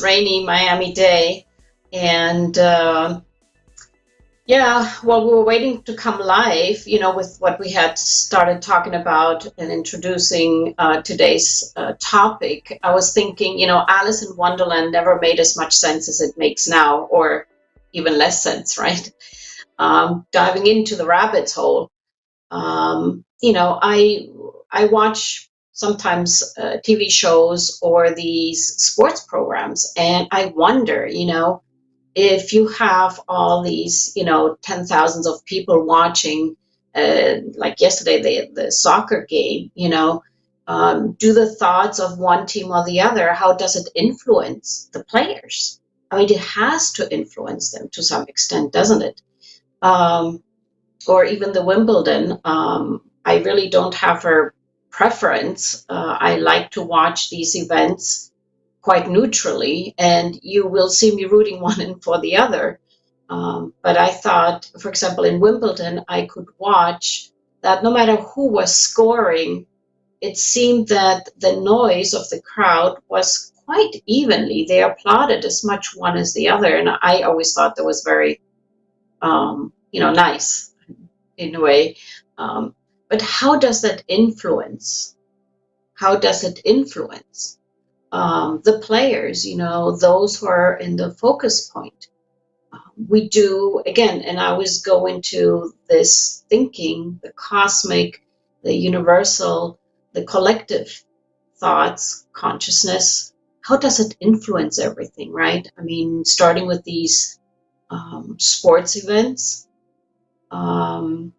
rainy Miami day, and yeah, while we were waiting to come live, with what we had started talking about and introducing today's topic, I was thinking, Alice in Wonderland never made as much sense as it makes now, or even less sense, right? Diving into the rabbit's hole. I watch sometimes TV shows or these sports programs, and I wonder, if you have all these, 10,000s of people watching, like yesterday, the soccer game, do the thoughts of one team or the other, how does it influence the players? I mean, it has to influence them to some extent, doesn't it? Or even the Wimbledon, I really don't have a preference. I like to watch these events quite neutrally, and you will see me rooting one in for the other. But I thought, for example, in Wimbledon, I could watch that no matter who was scoring, it seemed that the noise of the crowd was quite evenly. They applauded as much one as the other, and I always thought that was very, nice in a way. But how does that influence? How does it influence the players, those who are in the focus point? We do, again, and I always go into this thinking, the cosmic, the universal, the collective thoughts, consciousness. How does it influence everything, right? I mean, starting with these sports events and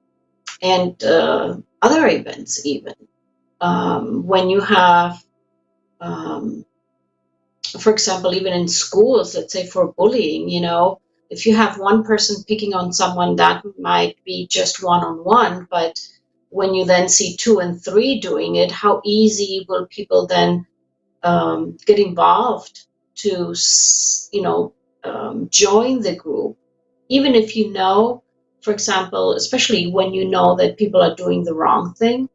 other events even. When you have, for example, even in schools, let's say for bullying, if you have one person picking on someone, that might be just one-on-one, but when you then see 2 and 3 doing it, how easy will people then get involved to, join the group, even if for example, especially when you know that people are doing the wrong thing,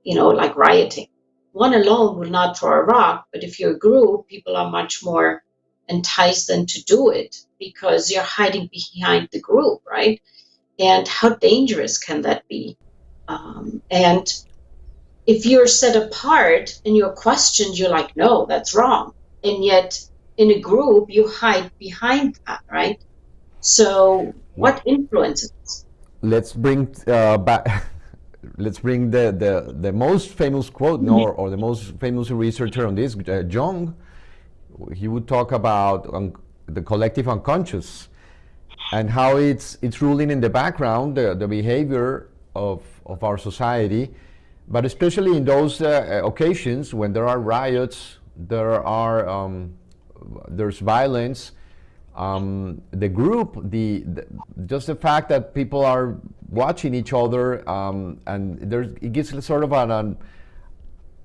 like rioting. One alone will not throw a rock, but if you're a group, people are much more enticed than to do it because you're hiding behind the group, right? And how dangerous can that be? And if you're set apart and you're questioned, you're like, no, that's wrong. And yet in a group, you hide behind that, right? So what influences? Let's bring back. Let's bring the most famous quote, or the most famous researcher on this, Jung. He would talk about the collective unconscious and how it's ruling in the background the behavior of our society, but especially in those occasions when there are riots, there's violence. The group, just the fact that people are watching each other, and it gives sort of an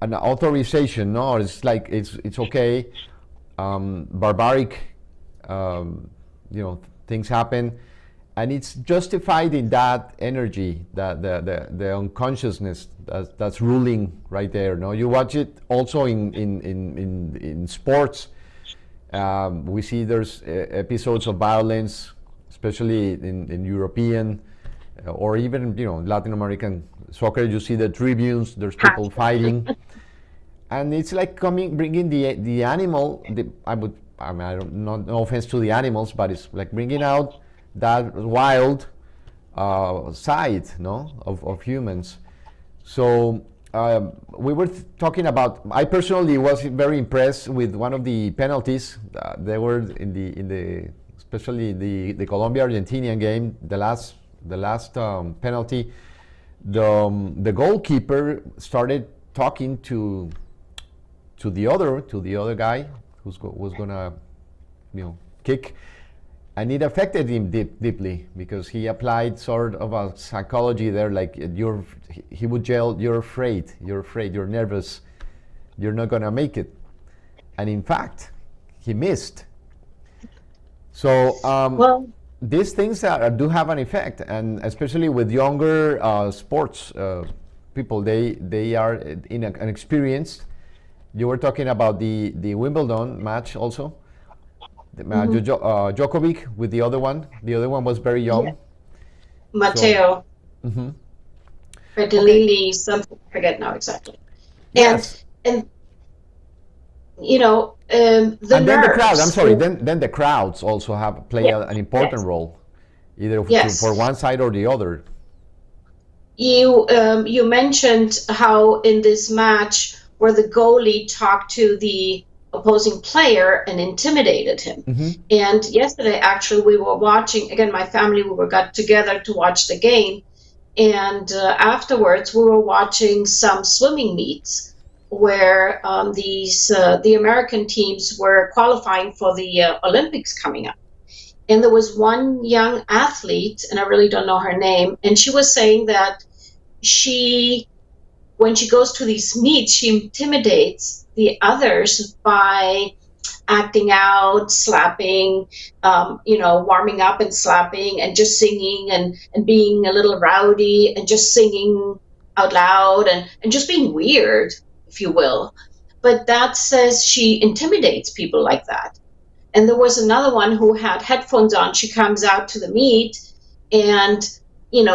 authorization. No, it's like it's okay. Barbaric, things happen, and it's justified in that energy, that the unconsciousness that's ruling right there. No, you watch it also in sports. We see there's episodes of violence, especially in European or even Latin American soccer. You see the tribunes. There's people fighting, and it's like bringing the animal. I don't, no offense to the animals, but it's like bringing out that wild side, of humans. So. We were talking about. I personally was very impressed with one of the penalties. They were in the especially the Colombia-Argentinian game. The last penalty. The goalkeeper started talking to the other guy who was gonna kick. And it affected him deeply because he applied sort of a psychology there, like he would yell, you're afraid, you're nervous, you're not gonna make it. And in fact, he missed. So these things do have an effect, and especially with younger sports people, they are inexperienced. You were talking about the Wimbledon match also. Djokovic with the other one. The other one was very young. Yeah. Matteo. Mm-hmm. Bertolini, something, I forget now exactly. Yes. And you know, the and then the crowd. I'm nerves. sorry. Then the crowds also play an important role, either for one side or the other. You mentioned how in this match where the goalie talked to the opposing player and intimidated him. Mm-hmm. And yesterday, actually, we were watching, again, my family, got together to watch the game. And afterwards, we were watching some swimming meets where the American teams were qualifying for the Olympics coming up. And there was one young athlete, and I really don't know her name, and she was saying that when she goes to these meets, she intimidates the others by acting out, slapping, warming up and slapping and just singing and being a little rowdy and just singing out loud and just being weird, if you will. But that says she intimidates people like that. And there was another one who had headphones on. She comes out to the meet and,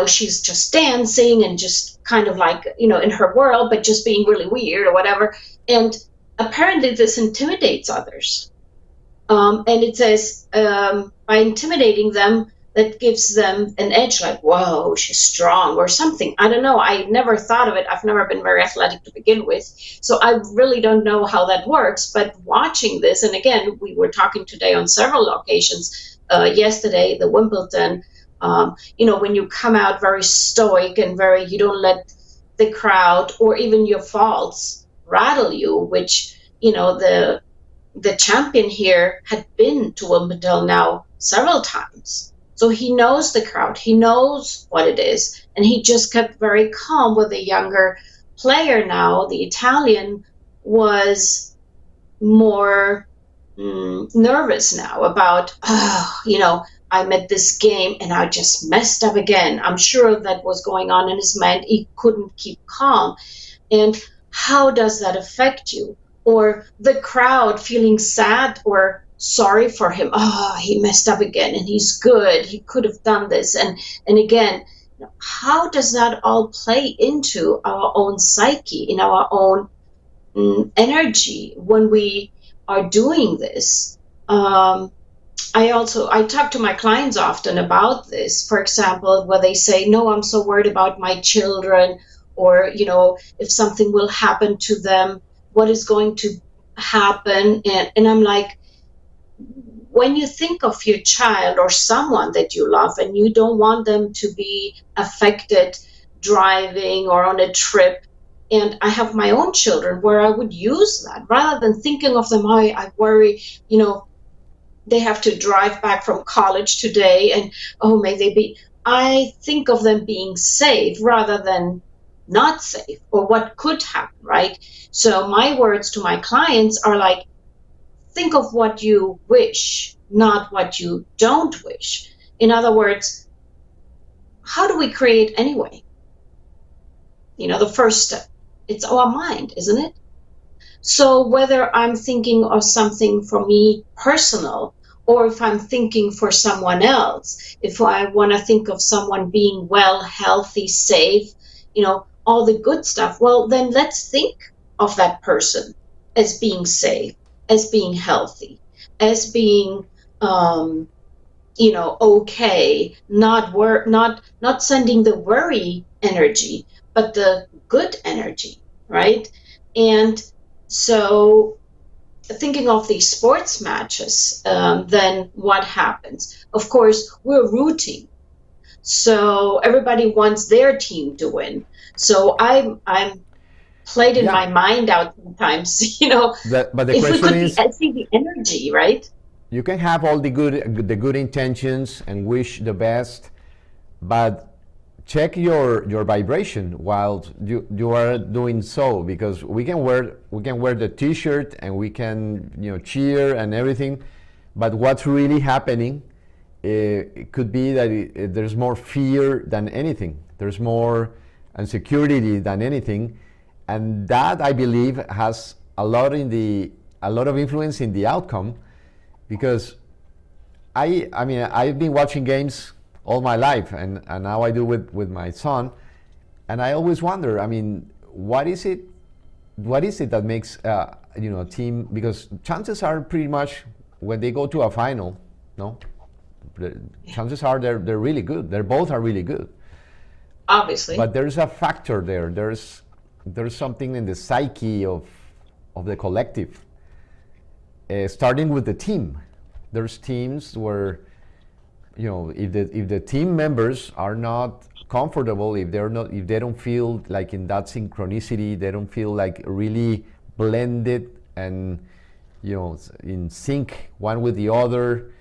she's just dancing and just kind of like, in her world, but just being really weird or whatever. And apparently this intimidates others. And it says by intimidating them, that gives them an edge, like, whoa, she's strong or something. I don't know. I never thought of it. I've never been very athletic to begin with. So I really don't know how that works. But watching this, and again, we were talking today on several occasions, yesterday, the Wimbledon, when you come out very stoic and you don't let the crowd or even your faults rattle you, which, the champion here had been to Wimbledon now several times. So he knows the crowd, he knows what it is, and he just kept very calm. With the younger player now, the Italian, was more nervous now about, I'm at this game and I just messed up again. I'm sure that was going on in his mind. He couldn't keep calm. And how does that affect you? Or the crowd feeling sad or sorry for him. He messed up again and he's good. He could have done this. And again, how does that all play into our own psyche, in our own energy when we are doing this? I talk to my clients often about this, for example, where they say, no, I'm so worried about my children, or, if something will happen to them, what is going to happen? And I'm like, when you think of your child or someone that you love and you don't want them to be affected driving or on a trip, and I have my own children where I would use that rather than thinking of them, I worry, they have to drive back from college today and, may they be, I think of them being safe rather than not safe or what could happen, right? So my words to my clients are like, think of what you wish, not what you don't wish. In other words, how do we create anyway? The first step, it's our mind, isn't it? So whether I'm thinking of something for me personal, or if I'm thinking for someone else, if I want to think of someone being well, healthy, safe, all the good stuff, well, then let's think of that person as being safe, as being healthy, as being, okay, not sending the worry energy, but the good energy, right? And so thinking of these sports matches, then what happens? Of course, we're rooting. So everybody wants their team to win. So I'm played in my mind out sometimes, But the if we question could is, see the energy, right? You can have all the good intentions and wish the best, but check your vibration while you are doing so, because we can wear the t-shirt and we can cheer and everything, but what's really happening, it could be that there's more fear than anything. There's more insecurity than anything, and that, I believe, has a lot of influence in the outcome, because I mean, I've been watching games all my life, and now I do with my son, and I always wonder. I mean, what is it? What is it that makes a team? Because chances are pretty much when they go to a final, no, the chances are they're really good. They both are really good. Obviously. But there's a factor there. There's something in the psyche of the collective. Starting with the team, there's teams where, if the team members are not comfortable, if they don't feel like in that synchronicity, they don't feel like really blended and in sync one with the other,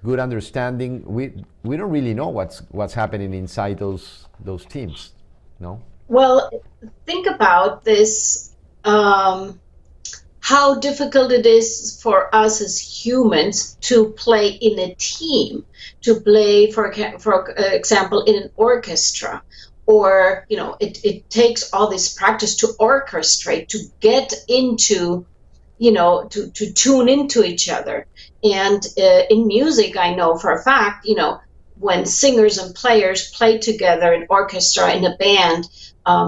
good understanding. We don't really know what's happening inside those teams, no? Well, think about this. How difficult it is for us as humans to play in a team, to play, for example, in an orchestra, or it takes all this practice to orchestrate, to get into, to tune into each other. And in music, I know for a fact, when singers and players play together in orchestra, in a band,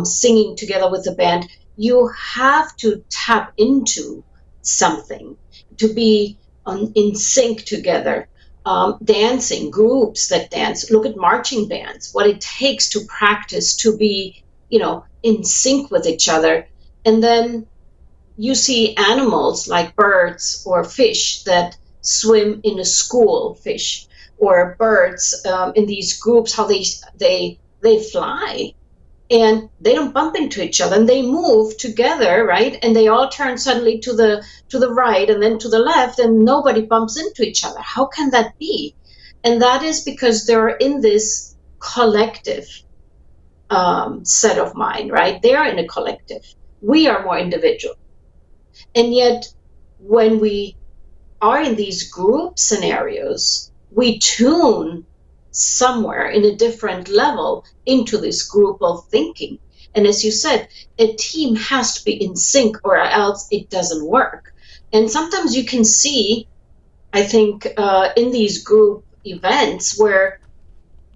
singing together with the band, you have to tap into something to be in sync together. Dancing, groups that dance, look at marching bands, what it takes to practice to be, in sync with each other. And then you see animals like birds or fish that swim in a school, fish, or birds in these groups, how they fly. And they don't bump into each other, and they move together, right? And they all turn suddenly to the right and then to the left, and nobody bumps into each other. How can that be? And that is because they're in this collective set of mind, right? They're in a collective. We are more individual. And yet, when we are in these group scenarios, we tune somewhere in a different level into this group of thinking. And as you said, a team has to be in sync or else it doesn't work. And sometimes you can see, I think, in these group events where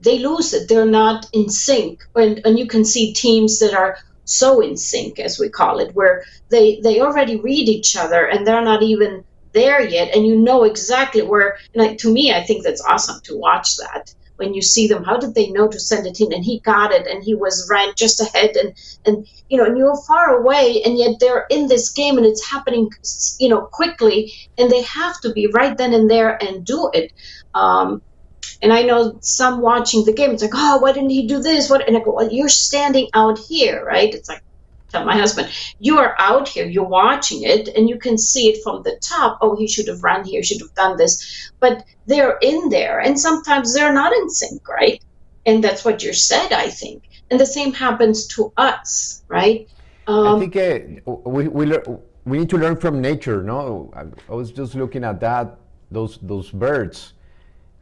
they lose it, they're not in sync. And you can see teams that are so in sync, as we call it, where they already read each other and they're not even there yet, and exactly where. And to me, I think that's awesome to watch that. When you see them, how did they know to send it in? And he got it, and he ran just ahead, and you're far away, and yet they're in this game, and it's happening, quickly, and they have to be right then and there and do it. And I know some watching the game, it's like, oh, why didn't he do this? What? And I go, well, you're standing out here, right? It's like, tell my husband, you are out here, you're watching it, and you can see it from the top. Oh, he should have run here, should have done this. But they're in there, and sometimes they're not in sync, right? And that's what you said, I think. And the same happens to us, right? I think we need to learn from nature, no? I was just looking at those birds,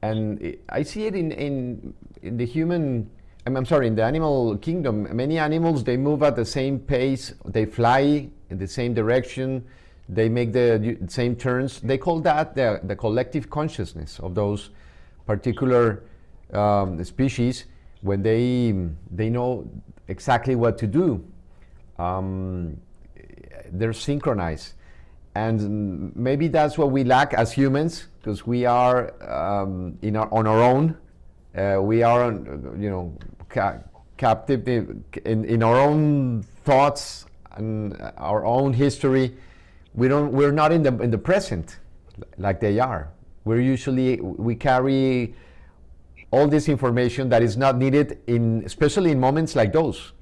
and I see it in the human. I'm sorry, in the animal kingdom, many animals, they move at the same pace, they fly in the same direction, they make the same turns. They call that the collective consciousness of those particular species, when they know exactly what to do. They're synchronized. And maybe that's what we lack as humans, because we are on our own. We are, captive in our own thoughts and our own history. We're not in the present like they are. We carry all this information that is not needed especially in moments like those.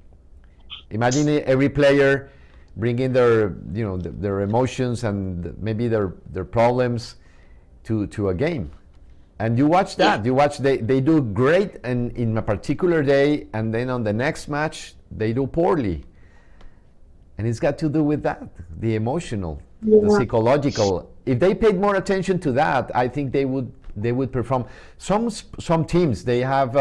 Imagine every player bringing their emotions and maybe their problems to a game. And you watch that. You watch they do great in a particular day, and then on the next match they do poorly. And it's got to do with that, the emotional, the psychological. If they paid more attention to that, I think they would perform. Some teams, they have.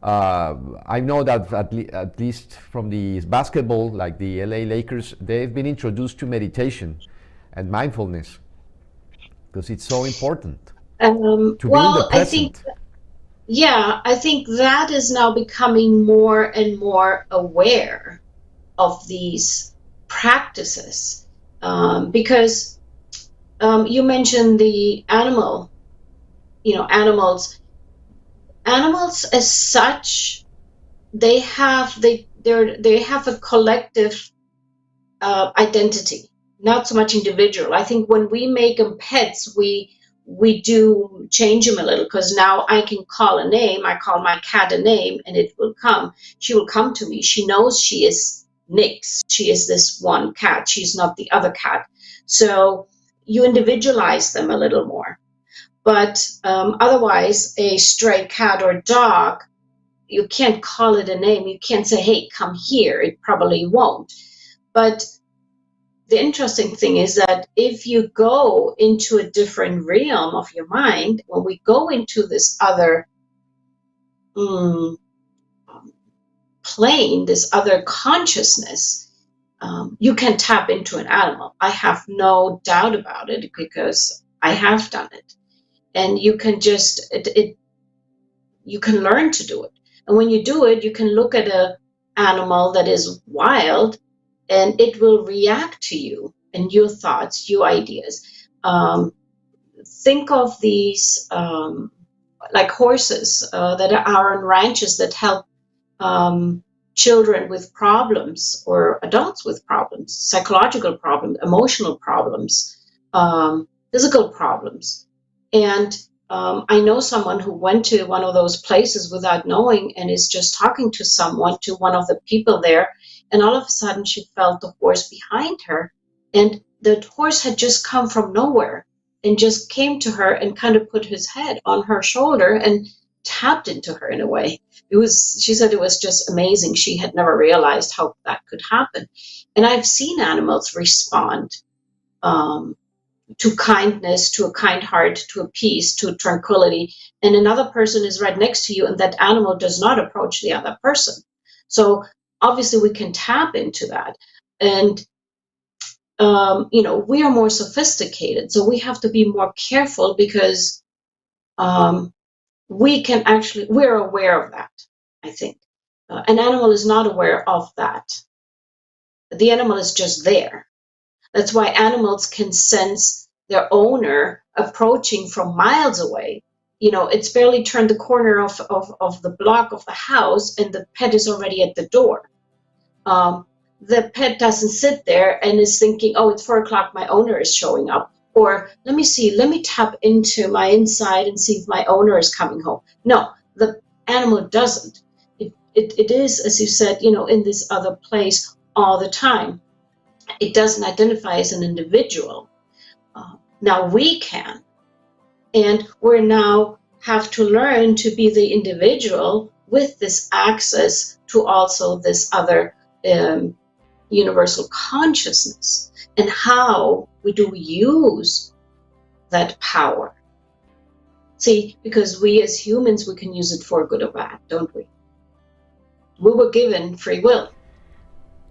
I know that at least from the basketball, like the LA Lakers, they've been introduced to meditation and mindfulness because it's so important. to be in the Well, I think, present. yeah, I think that is now becoming more and more aware of these practices. Because you mentioned the animals. Animals as such, they have a collective identity, not so much individual. I think when we make them pets, we do change them a little, because now I can call a name. I call my cat a name, and it will come. She will come to me. She knows she is Nix. She is this one cat. She's not the other cat. So you individualize them a little more. But otherwise, a stray cat or dog, you can't call it a name. You can't say, hey, come here. It probably won't. But the interesting thing is that if you go into a different realm of your mind, when we go into this other plane, this other consciousness, you can tap into an animal. I have no doubt about it, because I have done it. And you can just, you can learn to do it. And when you do it, you can look at an animal that is wild, and it will react to you and your thoughts, your ideas. Think of these like horses that are on ranches that help children with problems, or adults with problems, psychological problems, emotional problems, physical problems. And I know someone who went to one of those places without knowing, and is just talking to one of the people there, and all of a sudden she felt the horse behind her, and the horse had just come from nowhere and just came to her and kind of put his head on her shoulder and tapped into her in a way. She said it was just amazing. She had never realized how that could happen. And I've seen animals respond to kindness, to a kind heart, to a peace, to tranquility, and another person is right next to you, and that animal does not approach the other person. So obviously we can tap into that. And we are more sophisticated, so we have to be more careful, because we're aware of that, I think. An animal is not aware of that. The animal is just there. That's why animals can sense their owner approaching from miles away. It's barely turned the corner of the block of the house, and the pet is already at the door. The pet doesn't sit there and is thinking, oh, it's 4 o'clock, my owner is showing up. Or let me tap into my inside and see if my owner is coming home. No, the animal doesn't. It is, as you said, in this other place all the time. It doesn't identify as an individual. Now we can. And we now have to learn to be the individual with this access to also this other universal consciousness. And how we do use that power. See, because we as humans, we can use it for good or bad, don't we? We were given free will.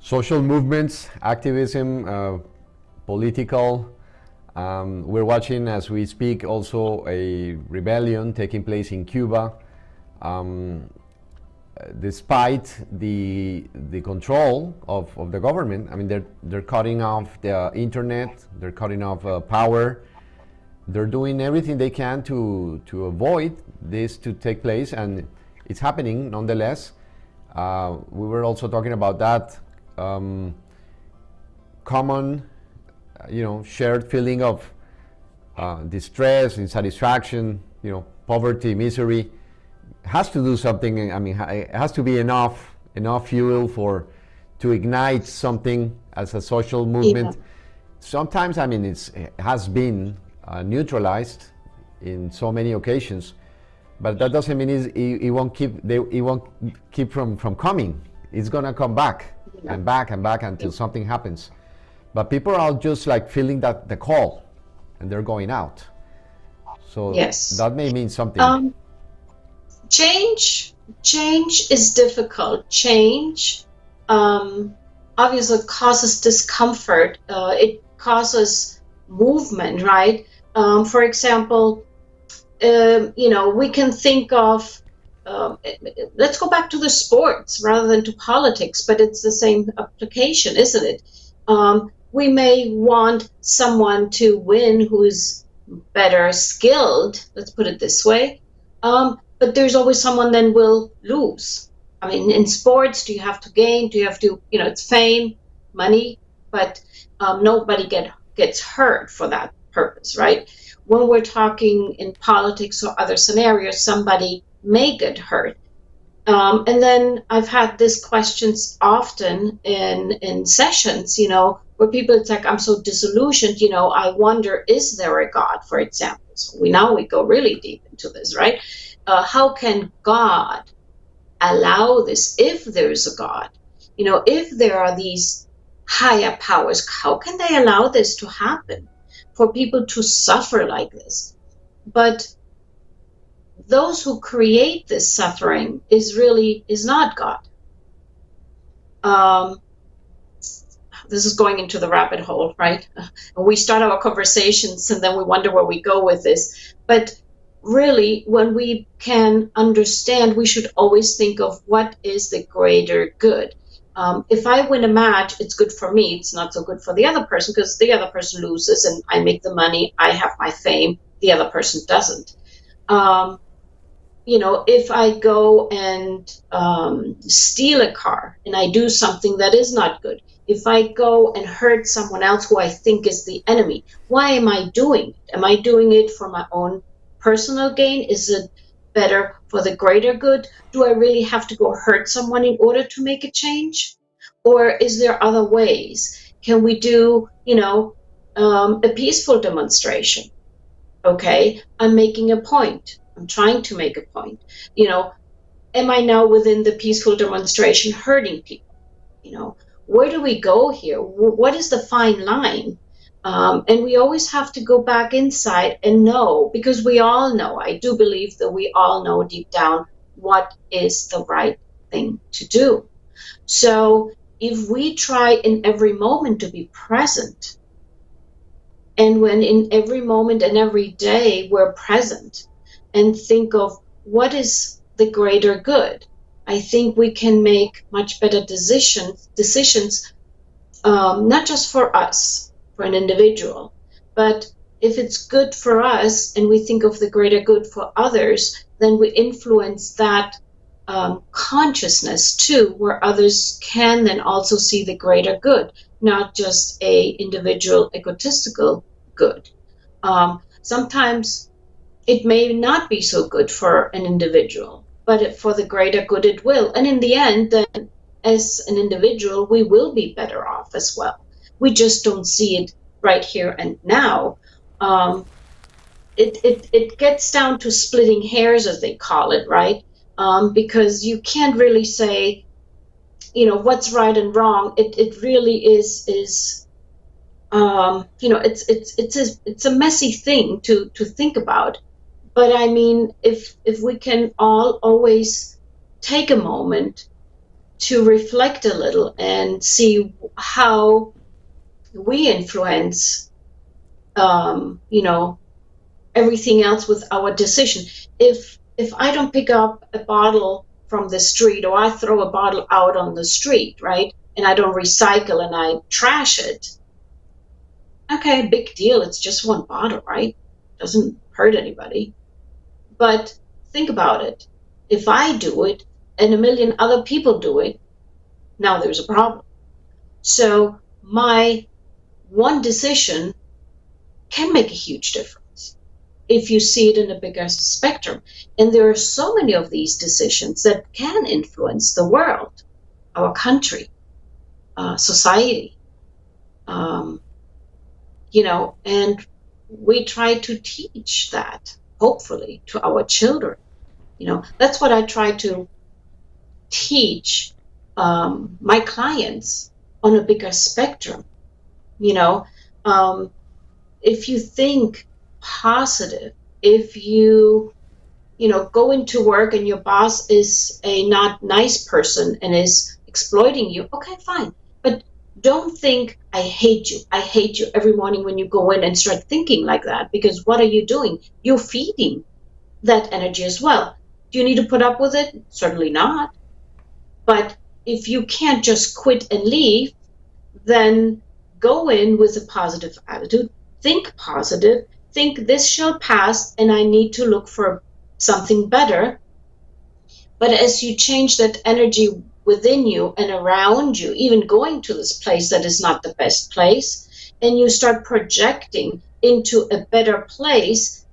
Social movements, activism, political. We're watching as we speak also a rebellion taking place in Cuba. Despite the control of the government, I mean, they're cutting off the internet, they're cutting off power. They're doing everything they can to avoid this to take place, and it's happening nonetheless. We were also talking about that common, shared feeling of distress, insatisfaction, poverty, misery. Has to do something. I mean, it has to be enough fuel to ignite something as a social movement. Yeah. Sometimes, I mean, it has been neutralized in so many occasions, but that doesn't mean it won't keep from coming. It's gonna come back and back and back until something happens. But people are just like feeling that the call, and they're going out. So yes, that may mean something. Change is difficult. Change obviously causes discomfort. It causes movement, right? For example, we can think of, let's go back to the sports rather than to politics, but it's the same application, isn't it? We may want someone to win who's better skilled, let's put it this way, but there's always someone then will lose. I mean, in sports, do you have to gain? Do you have to, it's fame, money, but nobody gets hurt for that purpose, right? When we're talking in politics or other scenarios, somebody may get hurt. And then I've had these questions often in sessions, where people, it's like, I'm so disillusioned, I wonder, is there a God, for example? So we go really deep into this, right? How can God allow this, if there's a God? If there are these higher powers, how can they allow this to happen, for people to suffer like this? But those who create this suffering is not God. This is going into the rabbit hole, right? We start our conversations and then we wonder where we go with this. But really, when we can understand, we should always think of what is the greater good. If I win a match, it's good for me. It's not so good for the other person, because the other person loses and I make the money, I have my fame, the other person doesn't. If I go and steal a car and I do something that is not good, if I go and hurt someone else who I think is the enemy, why am I doing it? Am I doing it for my own personal gain? Is it better for the greater good? Do I really have to go hurt someone in order to make a change? Or is there other ways? Can we do, a peaceful demonstration? Okay, I'm making a point. I'm trying to make a point. Am I now within the peaceful demonstration hurting people? Where do we go here? What is the fine line? And we always have to go back inside and know, because we all know, I do believe that we all know deep down what is the right thing to do. So if we try in every moment to be present, and when in every moment and every day we're present and think of what is the greater good, I think we can make much better decisions, not just for us, for an individual, but if it's good for us and we think of the greater good for others, then we influence that consciousness too, where others can then also see the greater good, not just a individual egotistical good. Sometimes it may not be so good for an individual, but for the greater good it will. And in the end, then, as an individual, we will be better off as well. We just don't see it right here and now. It gets down to splitting hairs, as they call it, right? Because you can't really say, what's right and wrong. It really is it's a messy thing to think about. But I mean, if we can all always take a moment to reflect a little and see how we influence, everything else with our decision. If I don't pick up a bottle from the street, or I throw a bottle out on the street, right, and I don't recycle and I trash it, okay, big deal. It's just one bottle, right? Doesn't hurt anybody. But think about it. If I do it and a million other people do it, now there's a problem. So my one decision can make a huge difference if you see it in a bigger spectrum. And there are so many of these decisions that can influence the world, our country, society, and we try to teach that, hopefully, to our children. That's what I try to teach my clients on a bigger spectrum. If you think positive, if you go into work and your boss is a not nice person and is exploiting you, okay, fine. But don't think, I hate you every morning when you go in and start thinking like that, because what are you doing? You're feeding that energy as well. Do you need to put up with it? Certainly not. But if you can't just quit and leave, then go in with a positive attitude. Think positive. Think this shall pass and I need to look for something better. But as you change that energy within you and around you, even going to this place that is not the best place, and you start projecting into a better place,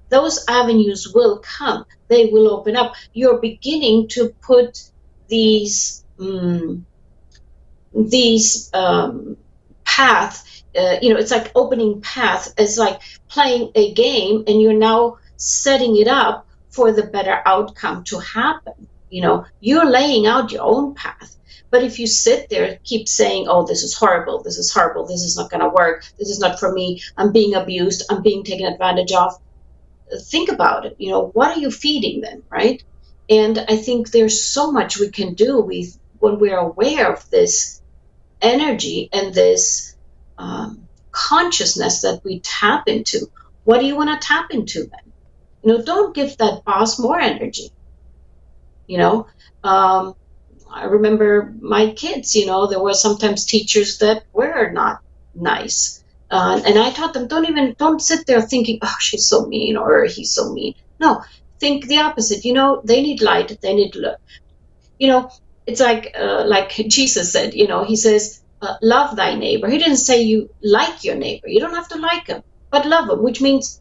those avenues will come. They will open up. You're beginning to put these path, it's like opening path. It's like playing a game, and you're now setting it up for the better outcome to happen. You're laying out your own path. But if you sit there, keep saying, oh, this is horrible, this is horrible, this is not going to work, this is not for me, I'm being abused, I'm being taken advantage of, think about it. What are you feeding then, right? And I think there's so much we can do when we're aware of this energy and this consciousness that we tap into. What do you want to tap into then? Don't give that boss more energy. I remember my kids, there were sometimes teachers that were not nice. And I taught them, don't sit there thinking, oh, she's so mean or he's so mean. No, think the opposite. They need light, they need love. It's like Jesus said, he says, love thy neighbor. He didn't say you like your neighbor. You don't have to like him, but love him, which means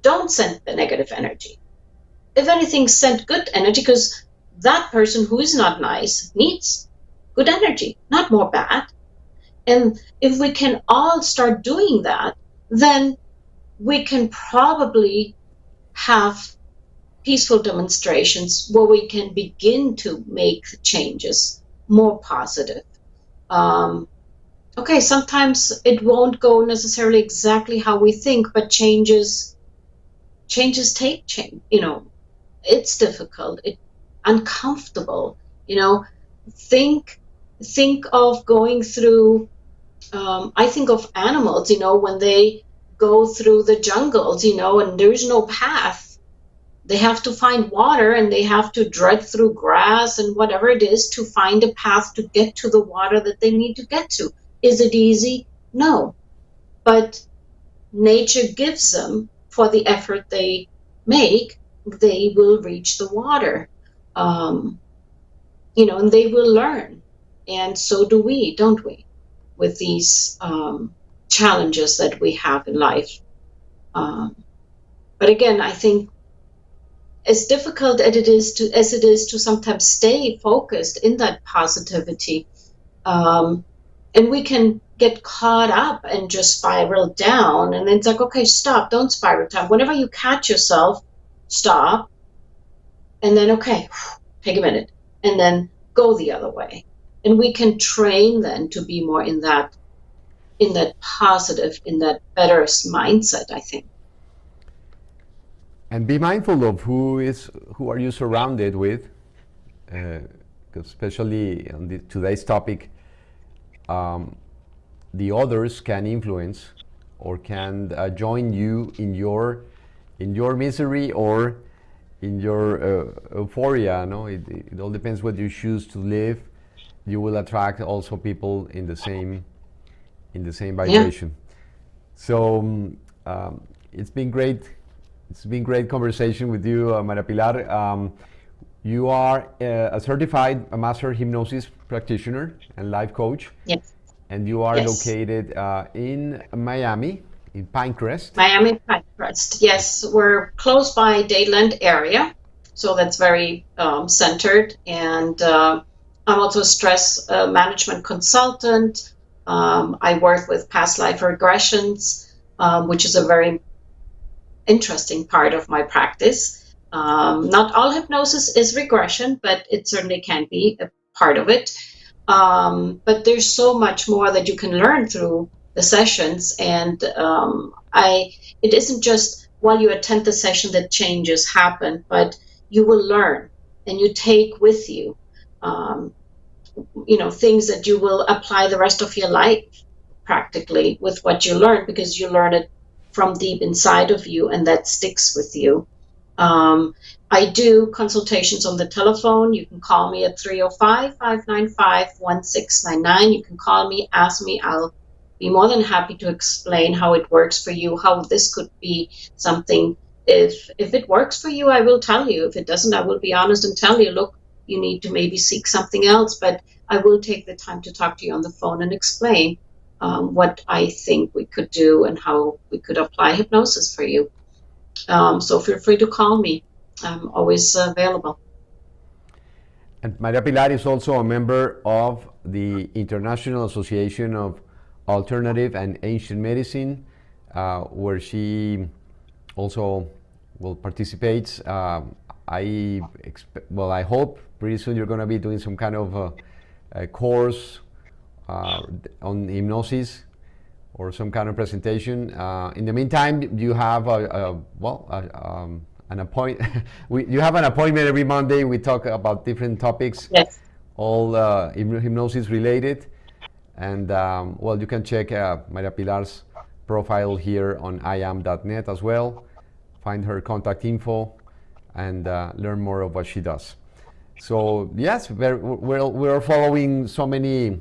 don't send the negative energy. If anything, send good energy, because that person who is not nice needs good energy, not more bad. And if we can all start doing that, then we can probably have peaceful demonstrations where we can begin to make changes more positive. Okay, sometimes it won't go necessarily exactly how we think, but changes take change. It's difficult, it's uncomfortable. Think of going through. I think of animals, when they go through the jungles, and there's no path. They have to find water, and they have to drag through grass and whatever it is to find a path to get to the water that they need to get to. Is it easy? No. But nature gives them, for the effort they make, they will reach the water. And they will learn. And so do we, don't we? With these challenges that we have in life. But again, I think as difficult as it is to sometimes stay focused in that positivity, and we can get caught up and just spiral down, and then it's like, okay, stop, don't spiral down. Whenever you catch yourself, stop, and then, okay, take a minute, and then go the other way. And we can train then to be more in that positive, in that better mindset, I think. And be mindful of who are you surrounded with, especially on today's topic. The others can influence or can join you in your misery or in your euphoria. No, it all depends what you choose to live. You will attract also people in the same vibration. Yeah. So it's been great. It's been great conversation with you, Maria-Pilar. You are a certified master hypnosis practitioner and life coach. Yes. And you are located in Miami, in Pinecrest. Miami, Pinecrest. Yes, we're close by Dayland area, so that's very centered. And I'm also a stress management consultant. I work with past life regressions, which is a very interesting part of my practice. Not all hypnosis is regression, but it certainly can be a part of it. But there's so much more that you can learn through the sessions, and it isn't just while you attend the session that changes happen, but you will learn and you take with you, things that you will apply the rest of your life practically with what you learn, because you learn it from deep inside of you, and that sticks with you. I do consultations on the telephone. You can call me at 305-595-1699. You can call me, ask me. I'll be more than happy to explain how it works for you, how this could be something. If it works for you, I will tell you. If it doesn't, I will be honest and tell you, look, you need to maybe seek something else. But I will take the time to talk to you on the phone and explain what I think we could do and how we could apply hypnosis for you. So feel free to call me. I'm always available. And Maria-Pilar is also a member of the International Association of Alternative and Ancient Medicine, where she also will participate. I hope pretty soon you're going to be doing some kind of a course on hypnosis or some kind of presentation. In the meantime, you have an appointment. You have an appointment every Monday. We talk about different topics, yes, all hypnosis related. And you can check Maria-Pilar's profile here on IAAAM.net as well. Find her contact info and learn more of what she does. So yes, we're following so many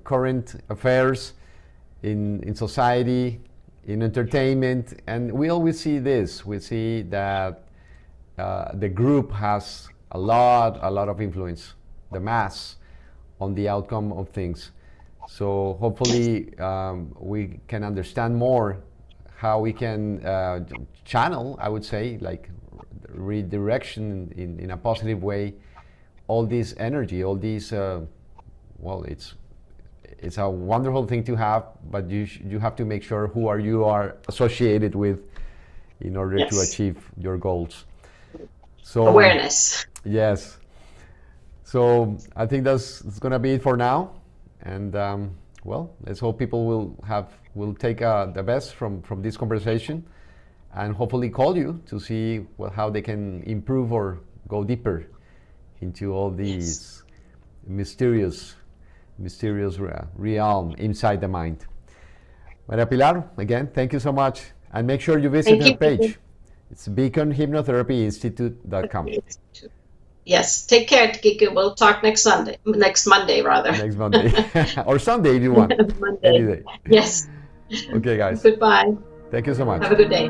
current affairs in society, in entertainment, and we always see this. We see that the group has a lot of influence, the mass, on the outcome of things. So hopefully we can understand more how we can channel, I would say, like redirection in a positive way, all this energy, all these, it's a wonderful thing to have, but you have to make sure who you are associated with in order to achieve your goals. So awareness. Yes. So I think that's going to be it for now, and let's hope people will take the best from this conversation, and hopefully call you to see how they can improve or go deeper into all these mysterious realm inside the mind. Maria-Pilar, again, thank you so much, and make sure you visit her page. It's beaconhypnotherapyinstitute.com. Yes, take care, Kike. We'll talk next Monday, Next Monday, or Sunday if you want. Monday. Any day. Yes. Okay, guys. Goodbye. Thank you so much. Have a good day.